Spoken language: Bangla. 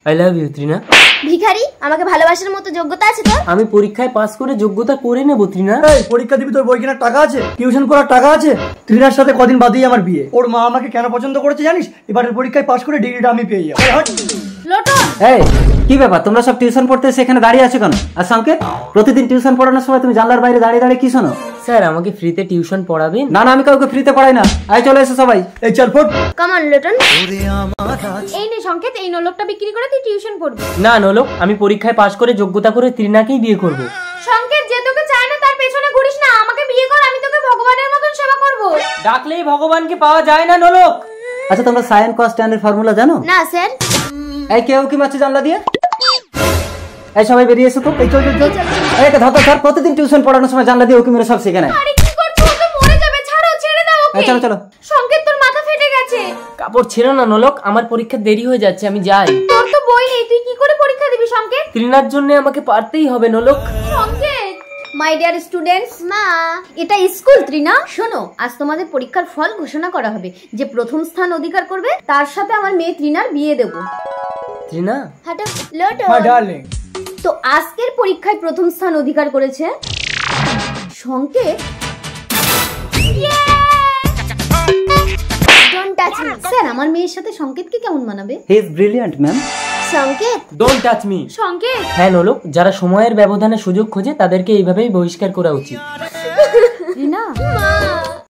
I love you Trina. ভিখারি, আমাকে ভালোবাসার মতো যোগ্যতা আছে তোর? আমি পরীক্ষায় পাস করে যোগ্যতা করে নেব ত্রিনা। এই পরীক্ষা দিবি, তোর বই কেনার টাকা আছে, টিউশন পড়ার টাকা আছে। ত্রিনার সাথে কদিন বাদেই আমার বিয়ে। ওর মা আমাকে কেন পছন্দ করেছে জানিস? এবারের পরীক্ষায় পাস করে ডিগ্রিটা আমি পেয়ে যাবো। লোটন, এই কি ব্যাপার, তোমরা সব টিউশন পড়তে সেখানে দাঁড়িয়ে আছো কেন? আর সংকেত, প্রতিদিন টিউশন পড়ানোর সময় তুমি জানলার বাইরে দাঁড়িয়ে দাঁড়িয়ে কি শোনো? স্যার আমাকে ফ্রিতে টিউশন পড়াবেন? না না, আমি কাউকে ফ্রিতে পড়াই না। আয় চলে এসো সবাই। এই চল ফোট। Come on lotion. এই নে সংকেত, এই নোলকটা বিক্রি করে তুই টিউশন পড়বি। না নোলক, আমি পরীক্ষায় পাস করে যোগ্যতা করে ত্রিনাকেই বিয়ে করব। সংকেত, যে তোকে চায় না তার পেছনে ঘুরিস না, আমাকে বিয়ে কর, আমি তোকে ভগবানের মতন সেবা করব। ডাকলেই ভগবানকে পাওয়া যায় না নোলক। আচ্ছা, তোমরা সাইন কস ট্যান এর ফর্মুলা জানো? না স্যার। এই কেউ কি মারছে জানলা দিয়ে? এই সবাই বেরিয়ে এসো তো। এই চল চল চল। এই ধর ধর, প্রতিদিন টিউশন পড়ানোর সময় জানলা দিয়ে উকি মেরে সব শিখে নেয়। আরে কি করছো? ও তো মরে যাবে, ছাড়ো, ছেড়ে দাও ওকে। চলো চলো। সংকেত, তোর মাথা ফেটে গেছে। কাপড় ছেড়ো না নোলক, আমার পরীক্ষা দেরি হয়ে যাচ্ছে, আমি যাই। তোর তো বই নেই, তুই কি করে পরীক্ষা দিবি সংকেত? ত্রিনার জন্য আমাকে পারতেই হবে নোলক। সংকেত, মাই ডিয়ার স্টুডেন্টস, মা এটা স্কুল ত্রিনা। শোনো, আজ তোমাদের পরীক্ষার ফল ঘোষণা করা হবে। যে প্রথম স্থান অধিকার করবে তার সাথে আমার মেয়ে ত্রিনার বিয়ে দেব। ত্রিনা, হাঁটো লোটো। My darling. তো আজকের পরীক্ষায় প্রথম স্থান অধিকার করেছে সংকেত। Don't touch me. স্যার, আমার মেয়ের সাথে সংকেতকে কেমন মানাবে? He is brilliant ma'am. সংকেত, ডোন্ট টাচ মি। সংকেত। হ্যাঁ নোলক, যারা সময়ের ব্যবধানে সুযোগ খোঁজে তাদেরকে এইভাবেই বহিষ্কার করা উচিত।